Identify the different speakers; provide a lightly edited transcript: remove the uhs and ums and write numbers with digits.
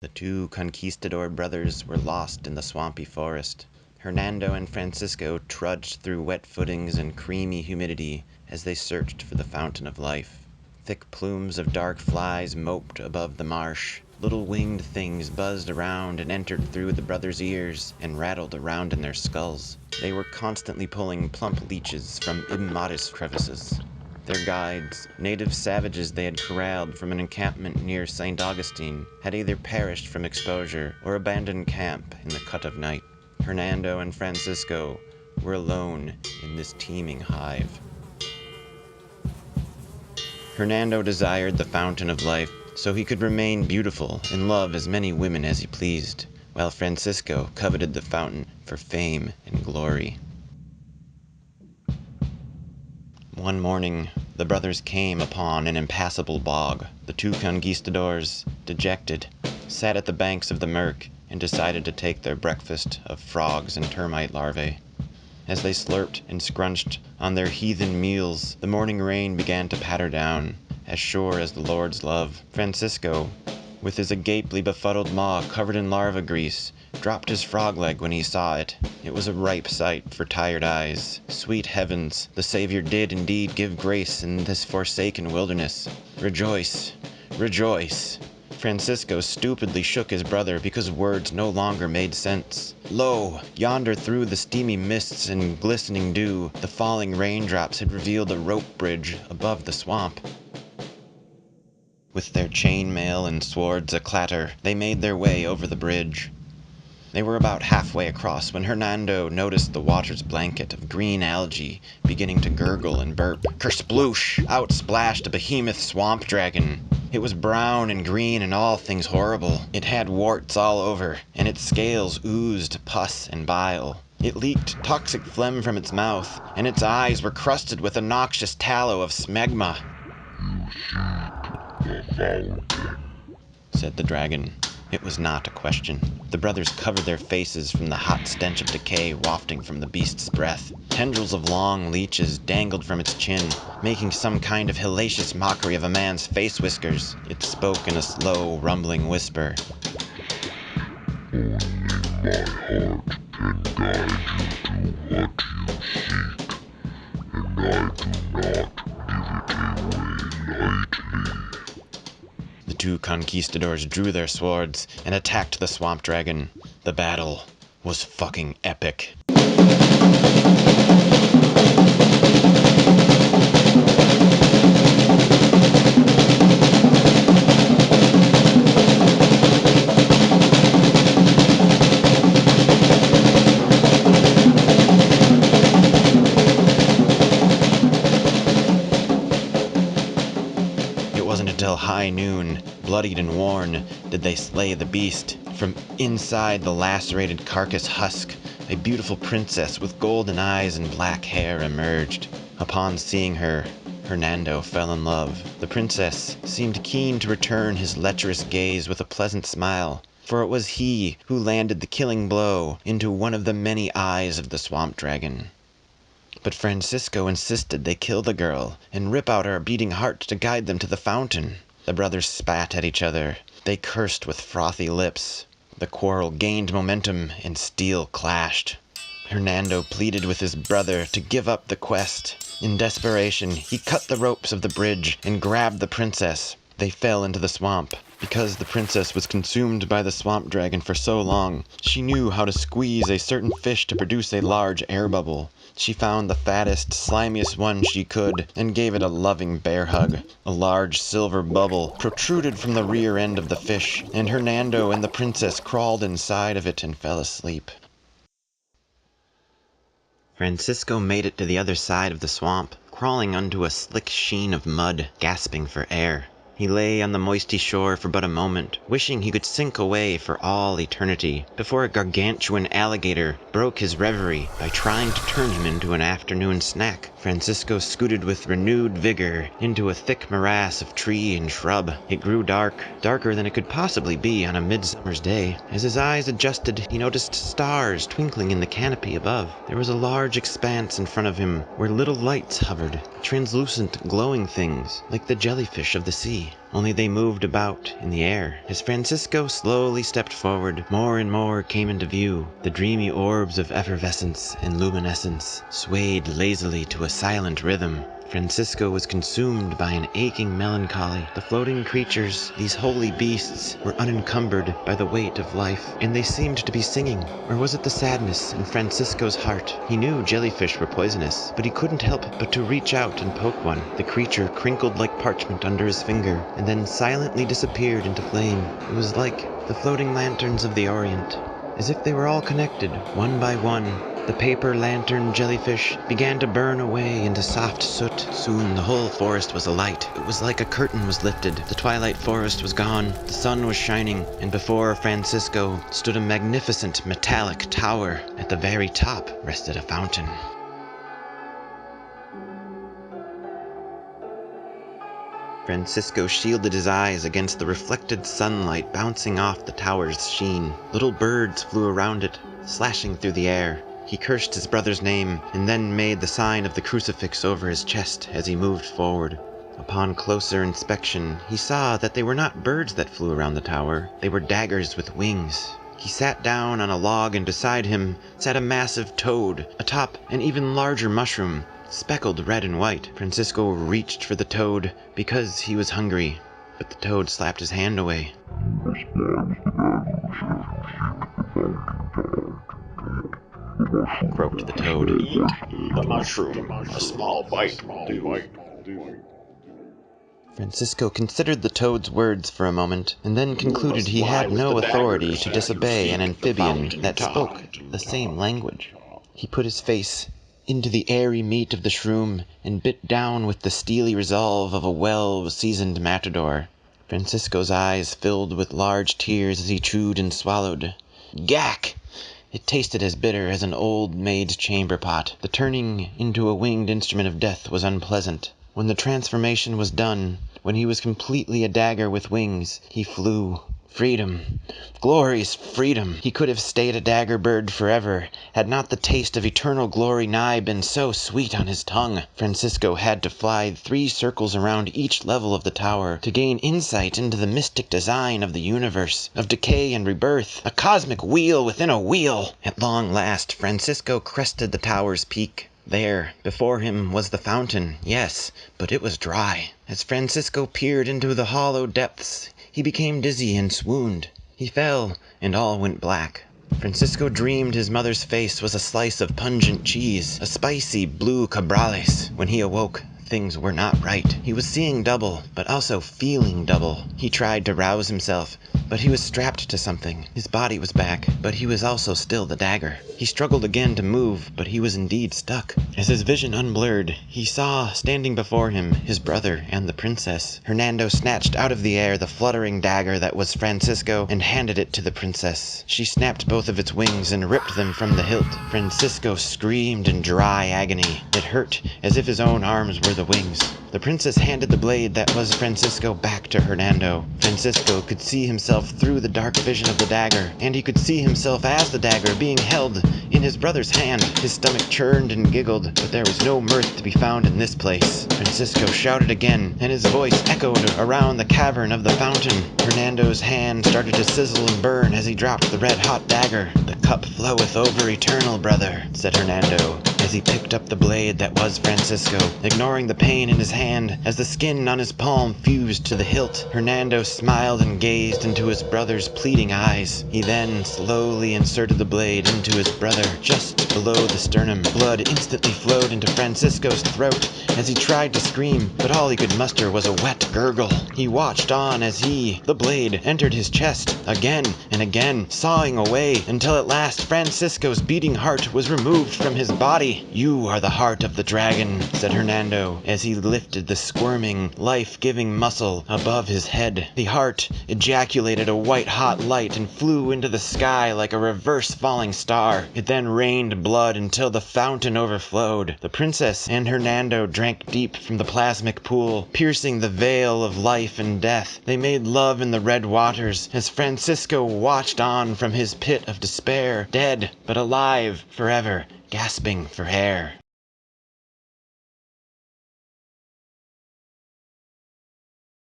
Speaker 1: The two conquistador brothers were lost in the swampy forest. Hernando and Francisco trudged through wet footings and creamy humidity as they searched for the fountain of life. Thick plumes of dark flies moped above the marsh. Little winged things buzzed around and entered through the brothers' ears and rattled around in their skulls. They were constantly pulling plump leeches from immodest crevices. Their guides, native savages they had corralled from an encampment near St. Augustine, had either perished from exposure or abandoned camp in the cut of night. Hernando and Francisco were alone in this teeming hive. Hernando desired the fountain of life so he could remain beautiful and love as many women as he pleased, while Francisco coveted the fountain for fame and glory. One morning, the brothers came upon an impassable bog. The two conquistadors, dejected, sat at the banks of the Merk and decided to take their breakfast of frogs and termite larvae. As they slurped and scrunched on their heathen meals, the morning rain began to patter down, as sure as the Lord's love. Francisco, with his agapely befuddled maw covered in larva grease, dropped his frog leg when he saw it. It was a ripe sight for tired eyes. Sweet heavens, the Savior did indeed give grace in this forsaken wilderness. Rejoice, rejoice. Francisco stupidly shook his brother because words no longer made sense. Lo, yonder through the steamy mists and glistening dew, the falling raindrops had revealed a rope bridge above the swamp. With their chainmail and swords a-clatter, they made their way over the bridge. They were about halfway across when Hernando noticed the water's blanket of green algae beginning to gurgle and burp. Kersploosh! Out splashed a behemoth swamp dragon. It was brown and green and all things horrible. It had warts all over, and its scales oozed pus and bile. It leaked toxic phlegm from its mouth, and its eyes were crusted with a noxious tallow of smegma.
Speaker 2: "You seek the fountain,"
Speaker 1: said the dragon. It was not a question. The brothers covered their faces from the hot stench of decay wafting from the beast's breath. Tendrils of long leeches dangled from its chin, making some kind of hellacious mockery of a man's face whiskers. It spoke in a slow, rumbling whisper.
Speaker 2: "Only my heart can guide you to what you seek, and I do not give it away lightly."
Speaker 1: The two conquistadors drew their swords and attacked the swamp dragon. The battle was fucking epic. It wasn't until high noon, bloodied and worn, did they slay the beast. From inside the lacerated carcass husk, a beautiful princess with golden eyes and black hair emerged. Upon seeing her, Hernando fell in love. The princess seemed keen to return his lecherous gaze with a pleasant smile, for it was he who landed the killing blow into one of the many eyes of the swamp dragon. But Francisco insisted they kill the girl and rip out her beating heart to guide them to the fountain. The brothers spat at each other. They cursed with frothy lips. The quarrel gained momentum and steel clashed. Hernando pleaded with his brother to give up the quest. In desperation, he cut the ropes of the bridge and grabbed the princess. They fell into the swamp. Because the princess was consumed by the swamp dragon for so long, she knew how to squeeze a certain fish to produce a large air bubble. She found the fattest, slimiest one she could, and gave it a loving bear hug. A large silver bubble protruded from the rear end of the fish, and Hernando and the princess crawled inside of it and fell asleep. Francisco made it to the other side of the swamp, crawling onto a slick sheen of mud, gasping for air. He lay on the moisty shore for but a moment, wishing he could sink away for all eternity, before a gargantuan alligator broke his reverie by trying to turn him into an afternoon snack. Francisco scooted with renewed vigor into a thick morass of tree and shrub. It grew dark, darker than it could possibly be on a midsummer's day. As his eyes adjusted, he noticed stars twinkling in the canopy above. There was a large expanse in front of him where little lights hovered, translucent, glowing things, like the jellyfish of the sea. steady, only they moved about in the air. As Francisco slowly stepped forward, more and more came into view. The dreamy orbs of effervescence and luminescence swayed lazily to a silent rhythm. Francisco was consumed by an aching melancholy. The floating creatures, these holy beasts, were unencumbered by the weight of life, and they seemed to be singing. Or was it the sadness in Francisco's heart? He knew jellyfish were poisonous, but he couldn't help but to reach out and poke one. The creature crinkled like parchment under his finger, and then silently disappeared into flame. It was like the floating lanterns of the Orient, as if they were all connected, one by one. The paper lantern jellyfish began to burn away into soft soot. Soon the whole forest was alight. It was like a curtain was lifted. The twilight forest was gone. The sun was shining, and before Francisco stood a magnificent metallic tower. At the very top rested a fountain. Francisco shielded his eyes against the reflected sunlight bouncing off the tower's sheen. Little birds flew around it, slashing through the air. He cursed his brother's name, and then made the sign of the crucifix over his chest as he moved forward. Upon closer inspection, he saw that they were not birds that flew around the tower. They were daggers with wings. He sat down on a log, and beside him sat a massive toad, atop an even larger mushroom, speckled red and white. Francisco reached for the toad because he was hungry, but the toad slapped his hand away. Croaked the toad.
Speaker 3: Eat the mushroom. A small bite will do.
Speaker 1: Francisco considered the toad's words for a moment, and then concluded he had no authority to disobey an amphibian that spoke the same language. He put his face into the airy meat of the shroom and bit down with the steely resolve of a well-seasoned matador. Francisco's eyes filled with large tears as he chewed and swallowed. Gack! It tasted as bitter as an old maid's chamber pot. The turning into a winged instrument of death was unpleasant. When the transformation was done, when he was completely a dagger with wings, he flew. Freedom. Glorious freedom. He could have stayed a dagger bird forever, had not the taste of eternal glory nigh been so sweet on his tongue. Francisco had to fly 3 circles around each level of the tower to gain insight into the mystic design of the universe, of decay and rebirth, a cosmic wheel within a wheel. At long last, Francisco crested the tower's peak. There, before him, was the fountain, yes, but it was dry. As Francisco peered into the hollow depths, he became dizzy and swooned. He fell, and all went black. Francisco dreamed his mother's face was a slice of pungent cheese, a spicy blue cabrales. When he awoke, things were not right. He was seeing double, but also feeling double. He tried to rouse himself, but he was strapped to something. His body was back, but he was also still the dagger. He struggled again to move, but he was indeed stuck. As his vision unblurred, he saw, standing before him, his brother and the princess. Hernando snatched out of the air the fluttering dagger that was Francisco and handed it to the princess. She snapped both of its wings and ripped them from the hilt. Francisco screamed in dry agony. It hurt, as if his own arms were the wings. The princess handed the blade that was Francisco back to Hernando. Francisco could see himself through the dark vision of the dagger, and he could see himself as the dagger being held in his brother's hand. His stomach churned and giggled, but there was no mirth to be found in this place. Francisco shouted again, and his voice echoed around the cavern of the fountain. Hernando's hand started to sizzle and burn as he dropped the red-hot dagger. "The cup floweth over eternal, brother," said Hernando, as he picked up the blade that was Francisco, ignoring the pain in his hand as the skin on his palm fused to the hilt. Hernando smiled and gazed into his brother's pleading eyes. He then slowly inserted the blade into his brother, just below the sternum. Blood instantly flowed into Francisco's throat as he tried to scream, but all he could muster was a wet gurgle. He watched on as the blade, entered his chest, again and again, sawing away, until at last Francisco's beating heart was removed from his body. "You are the heart of the dragon," said Hernando, as he lifted the squirming, life-giving muscle above his head. The heart ejaculated a white-hot light and flew into the sky like a reverse-falling star. It then rained blood until the fountain overflowed. The princess and Hernando drank deep from the plasmic pool, piercing the veil of life and death. They made love in the red waters as Francisco watched on from his pit of despair, dead but alive forever, gasping for air.